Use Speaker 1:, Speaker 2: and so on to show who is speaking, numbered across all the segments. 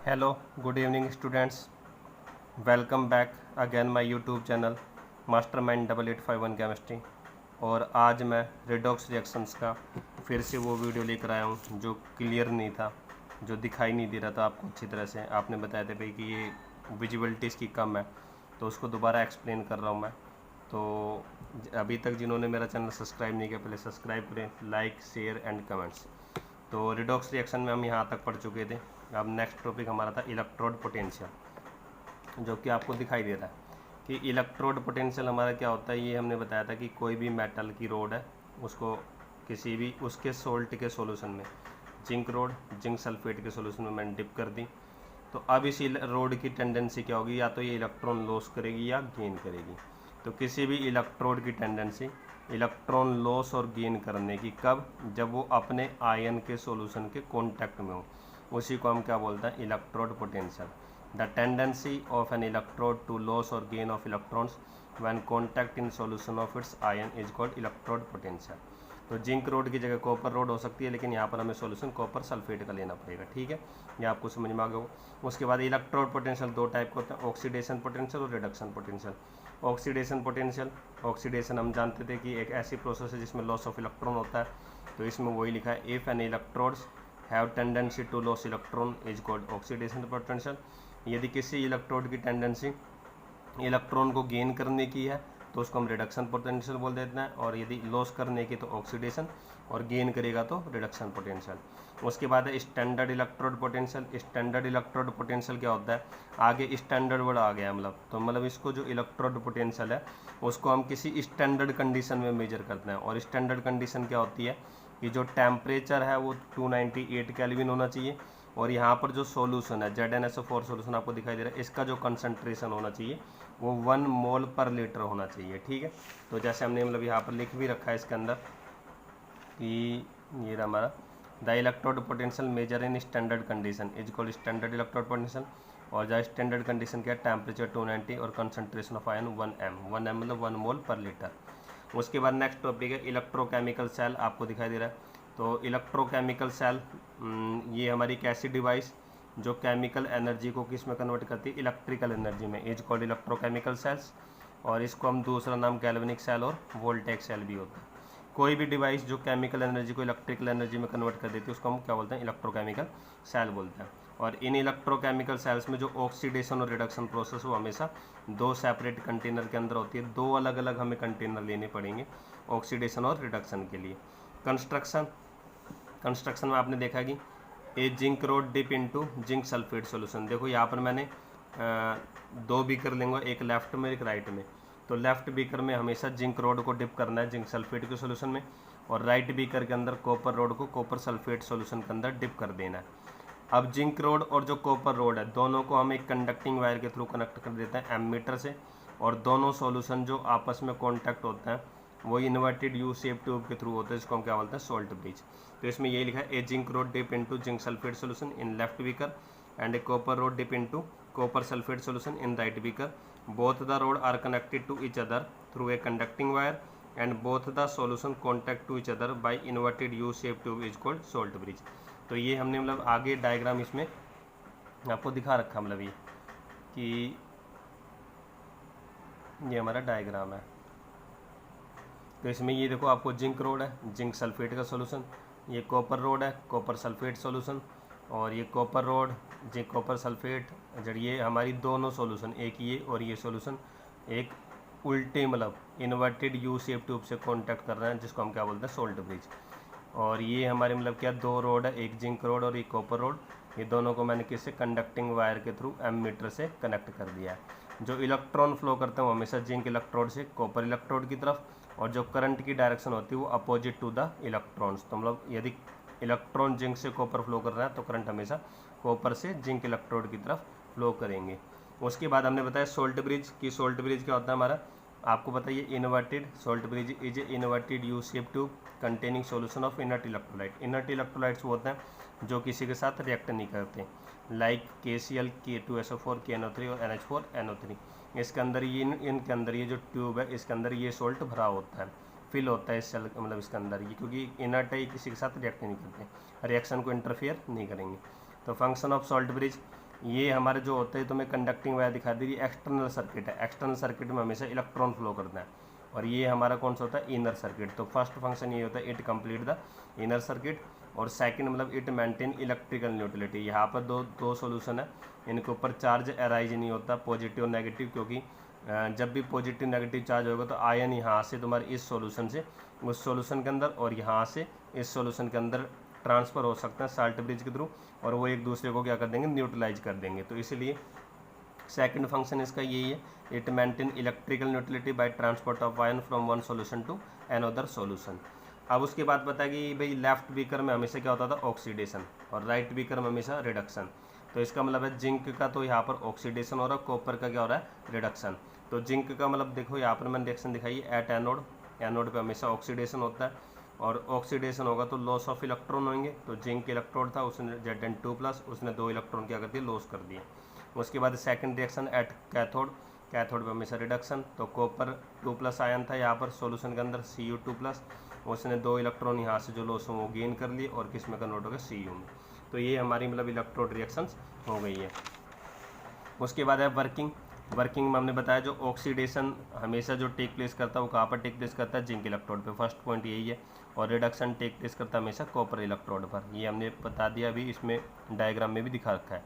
Speaker 1: Hello good evening students, welcome back again my YouTube channel mastermind 8851 chemistry. और आज मैं redox reactions का फिर से वो वीडियो लेकर आया हूँ जो क्लियर नहीं था, जो दिखाई नहीं दे रहा था आपको अच्छी तरह से। आपने बताया था भाई कि ये विजिबिलिटी इसकी कम है, तो उसको दोबारा एक्सप्लेन कर रहा हूँ मैं। तो अभी तक जिन्होंने मेरा चैनल सब्सक्राइब नहीं किया, पहले सब्सक्राइब करें, लाइक शेयर एंड कमेंट्स। तो रिडॉक्स रिएक्शन में हम यहाँ तक पढ़ चुके थे। अब नेक्स्ट टॉपिक हमारा था इलेक्ट्रोड पोटेंशियल, जो कि आपको दिखाई दे रहा है कि इलेक्ट्रोड पोटेंशियल हमारा क्या होता है। ये हमने बताया था कि कोई भी मेटल की रोड है, उसको किसी भी उसके सोल्ट के सॉल्यूशन में, जिंक रोड जिंक सल्फेट के सॉल्यूशन में मैंने डिप कर दी। तो अब इस रोड की टेंडेंसी क्या होगी, या तो ये इलेक्ट्रॉन लॉस करेगी या गेन करेगी। तो किसी भी इलेक्ट्रोड की टेंडेंसी इलेक्ट्रॉन लॉस और गेन करने की कब, जब वो अपने आयन के सॉल्यूशन के कांटेक्ट में हो, उसी को हम क्या बोलते हैं, electrode potential. The tendency of an electrode to loss और gain of electrons when contact in solution of its ion is called electrode potential. तो जिंक रोड की जगह कॉपर रोड हो सकती है, लेकिन यहाँ पर हमें सॉल्यूशन कॉपर सल्फेट का लेना पड़ेगा। ठीक है, ये आपको समझ में आ गया होगा। उसके बाद इलेक्ट्रोड पोटेंशियल दो टाइप के होते हैं, ऑक्सीडेशन पोटेंशियल और reduction potential. Oxidation potential, oxidation हम जानते थे कि एक ऐसी प्रोसेस है जिसमें लॉस ऑफ इलेक्ट्रॉन होता है। तो इसमें वही लिखा है, if an electrodes have tendency to loss electron is called oxidation potential. यदि किसी इलेक्ट्रोड की टेंडेंसी इलेक्ट्रॉन को गेन करने की है तो उसको हम रिडक्शन पोटेंशियल बोल देते हैं, और यदि लॉस करने की तो ऑक्सीडेशन, और गेन करेगा तो रिडक्शन पोटेंशियल। उसके बाद है standard electrode potential. Standard electrode potential क्या होता है, आगे स्टैंडर्ड वर्ड आ गया, मतलब इसको जो इलेक्ट्रोड पोटेंशियल है उसको हम किसी स्टैंडर्ड कंडीशन में मेजर करते हैं। और स्टैंडर्ड कंडीशन क्या होती है कि जो टेम्परेचर है वो 298 केल्विन होना चाहिए, और यहाँ पर जो सॉल्यूशन है ZnSO4 सॉल्यूशन आपको दिखाई दे रहा है, इसका जो कंसंट्रेशन होना चाहिए वो 1 मोल पर लीटर होना चाहिए। ठीक है, तो जैसे हमने यहाँ पर लिख भी रखा है इसके अंदर कि ये रहा हमारा, the electrode potential measure in standard condition is called standard electrode potential. और जहाँ स्टैंडर्ड कंडीशन क्या है, टेम्परेचर 290 और कंसंट्रेशन ऑफ आयन 1 m मतलब 1 मोल पर लीटर। उसके बाद नेक्स्ट टॉपिक है इलेक्ट्रोकेमिकल सेल, आपको दिखाई दे रहा है। तो इलेक्ट्रोकेमिकल सेल ये हमारी एक ऐसी डिवाइस जो केमिकल एनर्जी को किस में कन्वर्ट करती है, इलेक्ट्रिकल एनर्जी में, इज कॉल्ड इलेक्ट्रोकेमिकल सेल्स। और इसको हम दूसरा नाम गैल्वेनिक सेल और वोल्टेक सेल भी होता है। कोई भी डिवाइस जो केमिकल एनर्जी को इलेक्ट्रिकल एनर्जी में कन्वर्ट कर देती है उसको हम क्या बोलते हैं, इलेक्ट्रोकेमिकल सेल बोलते हैं। और इन इलेक्ट्रोकेमिकल सेल्स में जो ऑक्सीडेशन और रिडक्शन प्रोसेस वो हमेशा दो सेपरेट कंटेनर के अंदर होती है। दो अलग अलग हमें कंटेनर लेने पड़ेंगे ऑक्सीडेशन और रिडक्शन के लिए। कंस्ट्रक्शन में आपने देखा कि a zinc rod dip into zinc sulphate solution. देखो यहाँ पर मैंने दो बीकर लेंगे, एक लेफ्ट में एक राइट में। तो लेफ्ट बीकर में हमेशा जिंक रोड को डिप करना है जिंक सल्फेट के सॉल्यूशन में, और राइट बीकर के अंदर कॉपर रोड को कॉपर सल्फेट सॉल्यूशन के अंदर डिप कर देना है। अब जिंक रोड और जो कॉपर रोड है दोनों को हम एक कंडक्टिंग वायर के थ्रू कनेक्ट कर देते हैं एमीटर से, और दोनों सॉल्यूशन जो आपस में कॉन्टैक्ट होते हैं वो इन्वर्टेड यू शेप ट्यूब के थ्रू होते हैं, जिसको हम क्या बोलते हैं, सोल्ट ब्रिज। तो इसमें यही लिखा है, a zinc rod dip into zinc sulphate solution in left beaker and a copper rod dip into copper sulphate solution in right beaker. Both the rod are connected to each other through a conducting wire and both the solution contact to each other by inverted U shape tube is called salt bridge. तो ये हमने आगे diagram इसमें आपको दिखा रखा, ये कि ये हमारा डायग्राम है। तो इसमें ये देखो, आपको जिंक रोड है जिंक सल्फेट का सॉल्यूशन, ये कॉपर रोड है कॉपर सल्फेट सॉल्यूशन, और ये copper road zinc copper sulphate, जब ये हमारी दोनों सॉल्यूशन, एक ये और ये सॉल्यूशन एक उल्टे इन्वर्टेड यू शेप ट्यूब से कांटेक्ट कर रहे हैं, जिसको हम क्या बोलते हैं, सोल्ट ब्रिज। और ये हमारे क्या दो रोड है, एक जिंक रोड और एक कॉपर रोड, ये दोनों को मैंने किससे, कंडक्टिंग वायर के थ्रू एमीटर से कनेक्ट कर दिया है। जो इलेक्ट्रॉन फ्लो करते हैं वो हमेशा जिंक इलेक्ट्रोड से कॉपर इलेक्ट्रोड की तरफ, और जो करंट की डायरेक्शन होती है वो अपोजिट टू द इलेक्ट्रॉन्स। तो यदि इलेक्ट्रॉन जिंक से कॉपर फ्लो कर रहा है तो करंट हमेशा कॉपर से जिंक इलेक्ट्रोड की तरफ फ्लो करेंगे। उसके बाद हमने बताया सोल्ट ब्रिज की। सोल्ट ब्रिज क्या होता है हमारा, आपको बताइए, inverted salt bridge is a inverted U shape tube containing solution of inert electrolyte. Inert electrolytes वो होते हैं जो किसी के साथ रिएक्ट नहीं करते, लाइक KCl K2SO4 KNO3 और NH4 NO3। इसके अंदर ये इनके अंदर ये जो ट्यूब है इसके अंदर ये सोल्ट भरा होता है, फिल होता है इस सेल, इसके अंदर ये, क्योंकि इनर्ट है, किसी के साथ रिएक्ट नहीं करते, रिएक्शन को इंटरफेयर नहीं करेंगे। तो फंक्शन ऑफ सॉल्ट ब्रिज, ये हमारे जो होते हैं तुम्हें कंडक्टिंग वायर दिखा दी, एक्सटर्नल सर्किट है। एक्सटर्नल सर्किट में हमेशा इलेक्ट्रॉन फ्लो करता है, और ये हमारा कौन सा होता है, इनर सर्किट। तो फर्स्ट फंक्शन ये होता है it complete the inner circuit, और सेकंड मतलब इट मेंटेन इलेक्ट्रिकल न्यूट्रलिटी। यहाँ पर दो सॉल्यूशन है, इनके ऊपर चार्ज अराइज नहीं होता पॉजिटिव और नेगेटिव, क्योंकि जब भी पॉजिटिव नेगेटिव चार्ज होगा तो आयन यहाँ से तुम्हारे इस सॉल्यूशन से उस सॉल्यूशन के अंदर और यहाँ से इस सॉल्यूशन के अंदर ट्रांसफ़र हो सकता है साल्ट ब्रिज के थ्रू, और वो एक दूसरे को क्या कर देंगे, न्यूट्रलाइज कर देंगे। तो इसलिए सेकंड फंक्शन इसका यही है, it maintain electrical neutrality by transport of ion from one solution to another solution. अब उसके बाद पता है कि भाई लेफ्ट बीकर में हमेशा क्या होता था, ऑक्सीडेशन, और राइट बीकर में हमेशा रिडक्शन। तो इसका मतलब है जिंक का तो यहाँ पर ऑक्सीडेशन हो रहा है, कॉपर का क्या हो रहा है, रिडक्शन। तो जिंक का मतलब देखो यहाँ पर मैंने रिएक्शन दिखाई है एट एनोड, एनोड पे हमेशा ऑक्सीडेशन होता है, और ऑक्सीडेशन होगा तो लॉस ऑफ इलेक्ट्रॉन होंगे। तो जिंक इलेक्ट्रोड था, उसने Zn2+, उसने 2 इलेक्ट्रॉन क्या कर दिए, लॉस कर दिए। उसके बाद second reaction at cathode, cathode पे हमेशा रिडक्शन। तो कॉपर 2+ आयन था यहाँ पर सॉल्यूशन के अंदर Cu2+, उसने 2 इलेक्ट्रॉन यहाँ से जो लॉस हो वो गेन कर लिए, और किस में कन्वर्ट हो गया, Cu में। तो ये हमारी मतलब इलेक्ट्रोड रिएक्शंस हो गई है। उसके बाद है वर्किंग। वर्किंग में हमने बताया जो ऑक्सीडेशन हमेशा जो टेक प्लेस करता है वो कहाँ पर टेक प्लेस करता है, जिंक इलेक्ट्रोड पे, फर्स्ट पॉइंट यही है। और रिडक्शन टेक प्लेस करता है हमेशा कॉपर इलेक्ट्रोड पर, ये हमने बता दिया, अभी इसमें डायग्राम में भी दिखा रखा है।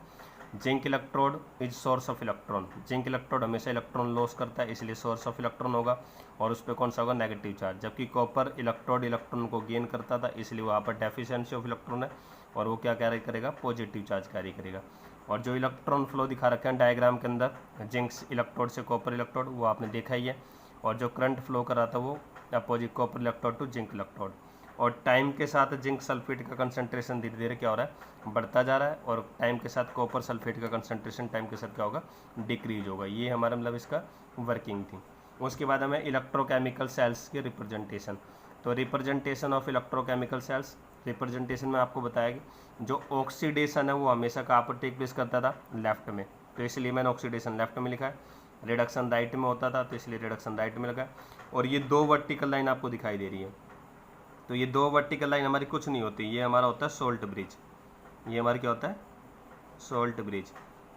Speaker 1: Zinc electrode is source of electron, zinc electrode हमेशा इलेक्ट्रॉन लॉस करता है, इसलिए सोर्स ऑफ इलेक्ट्रॉन होगा, और उस पर कौन सा होगा, नेगेटिव चार्ज। जबकि कॉपर इलेक्ट्रोड इलेक्ट्रॉन को गेन करता था, इसलिए वहाँ पर डेफिशिएंसी ऑफ इलेक्ट्रॉन है, और वो क्या कैरी करेगा, पॉजिटिव चार्ज कैरी करेगा। और जो इलेक्ट्रॉन फ्लो दिखा रखे हैं डायग्राम के अंदर, जिंक इलेक्ट्रोड से कॉपर इलेक्ट्रोड, वो आपने देखा ही है। और जो करंट फ्लो कर रहा था वो opposite copper electrode to zinc electrode. और टाइम के साथ जिंक सल्फेट का कंसंट्रेशन धीरे धीरे क्या हो रहा है, बढ़ता जा रहा है, और टाइम के साथ कॉपर सल्फेट का कंसंट्रेशन टाइम के साथ क्या होगा, डिक्रीज होगा। ये हमारा मतलब इसका वर्किंग थी। उसके बाद हमें इलेक्ट्रोकेमिकल सेल्स के रिप्रेजेंटेशन। तो representation of electrochemical cells, representation में आपको बताया कि जो ऑक्सीडेशन है वो हमेशा कहाँ पर टेक प्लेस करता था, लेफ्ट में, तो इसलिए मैंने ऑक्सीडेशन लेफ्ट में लिखा है। रिडक्शन राइट में होता था, तो इसलिए रिडक्शन राइट में लिखा है। और ये 2 वर्टिकल लाइन आपको दिखाई दे रही है, तो ये 2 वर्टिकल लाइन हमारी कुछ नहीं होती, ये हमारा होता है सोल्ट ब्रिज। ये हमारा क्या होता है, सोल्ट ब्रिज।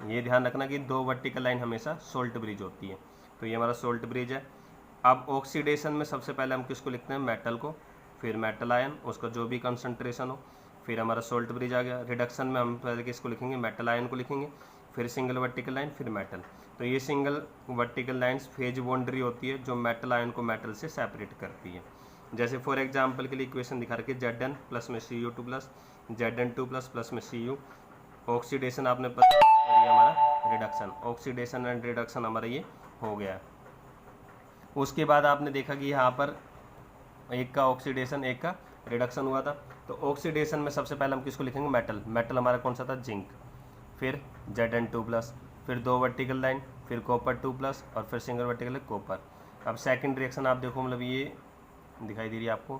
Speaker 1: ये ध्यान रखना कि 2 वर्टिकल लाइन हमेशा सोल्ट ब्रिज होती है। तो ये हमारा सोल्ट ब्रिज है। अब ऑक्सीडेशन में सबसे पहले हम किसको लिखते हैं, मेटल को, फिर मेटल आयन, उसका जो भी कंसंट्रेशन हो, फिर हमारा सोल्ट ब्रिज आ गया। रिडक्शन में हम पहले किसको लिखेंगे, मेटल आयन को लिखेंगे, फिर सिंगल वर्टिकल लाइन, फिर मेटल। तो ये single vertical lines phase boundary होती है जो मेटल आयन को मेटल से सेपरेट करती है। जैसे फॉर एग्जांपल के लिए इक्वेशन दिखा रखी है, Zn प्लस में Cu2+, Zn2+ प्लस में Cu, ऑक्सीडेशन आपने और ये हमारा रिडक्शन, ऑक्सीडेशन एंड रिडक्शन हमारा ये हो गया। उसके बाद आपने देखा कि यहाँ पर एक का ऑक्सीडेशन एक का रिडक्शन हुआ था। तो ऑक्सीडेशन में सबसे पहले हम किसको लिखेंगे, मेटल। मेटल हमारा कौन सा था, जिंक, फिर Zn2+, फिर 2 वर्टिकल लाइन, फिर कॉपर 2+, और फिर सिंगल वर्टिकल कॉपर। अब सेकंड रिएक्शन आप देखो, मतलब ये दिखाई दे रही है आपको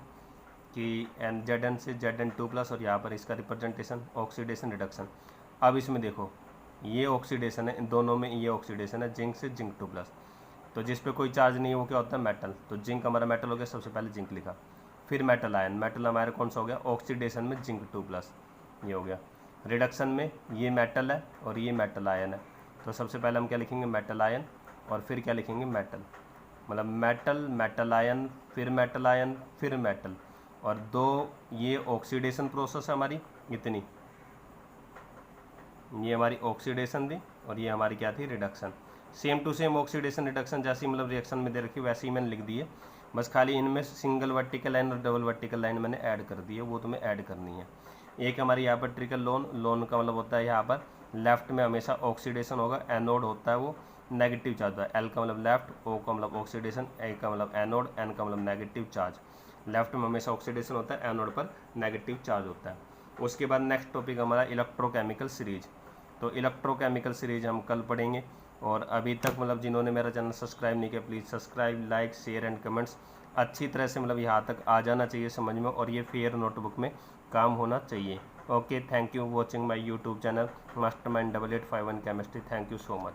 Speaker 1: कि Zn से Zn2+, और यहाँ पर इसका रिप्रेजेंटेशन ऑक्सीडेशन रिडक्शन। अब इसमें देखो ये ऑक्सीडेशन है, इन दोनों में ये ऑक्सीडेशन है, जिंक से Zn2+। तो जिस पे कोई चार्ज नहीं है वो क्या होता है, मेटल। तो जिंक हमारा मेटल हो गया, सबसे पहले जिंक लिखा। फिर मेटल आयन, मेटल हमारा कौन सा हो गया, ऑक्सीडेशन में Zn2+, ये हो गया। रिडक्शन में ये मेटल है और ये मेटल आयन है, तो सबसे पहले हम क्या लिखेंगे, मेटल आयन, और फिर क्या लिखेंगे, मेटल। मतलब मेटल, मेटल आयन, फिर मेटल आयन, फिर मेटल, और 2 ये ऑक्सीडेशन प्रोसेस है हमारी, इतनी ये हमारी ऑक्सीडेशन थी, और ये हमारी क्या थी, reduction. Same to same oxidation reduction जैसी मतलब रिएक्शन में दे रखी वैसे ही मैंने लिख दी है, बस खाली इनमें सिंगल वर्टिकल लाइन और डबल वर्टिकल लाइन मैंने ऐड कर दी है, वो तुम्हें ऐड करनी है। एक हमारी यहाँ पर ट्रिकल लोन, लोन का मतलब होता है यहाँ पर लेफ्ट में हमेशा ऑक्सीडेशन होगा, एनोड होता है वो नेगेटिव चार्ज होता है, एल का मतलब लेफ्ट, ओ का मतलब ऑक्सीडेशन, ए का मतलब एनोड, एन का मतलब नेगेटिव चार्ज। लेफ्ट में हमेशा ऑक्सीडेशन होता है, एनोड पर नेगेटिव चार्ज होता है। उसके बाद नेक्स्ट टॉपिक हमारा इलेक्ट्रोकेमिकल सीरीज। तो इलेक्ट्रोकेमिकल सीरीज हम कल पढ़ेंगे। और अभी तक मतलब जिन्होंने मेरा चैनल सब्सक्राइब नहीं किया, please subscribe, like, share and comments अच्छी तरह से मतलब यहाँ तक आ जाना चाहिए समझ में, और ये फेयर नोटबुक में काम होना चाहिए। Okay, thank you watching my YouTube channel mastermind 8851 chemistry. Thank you so much.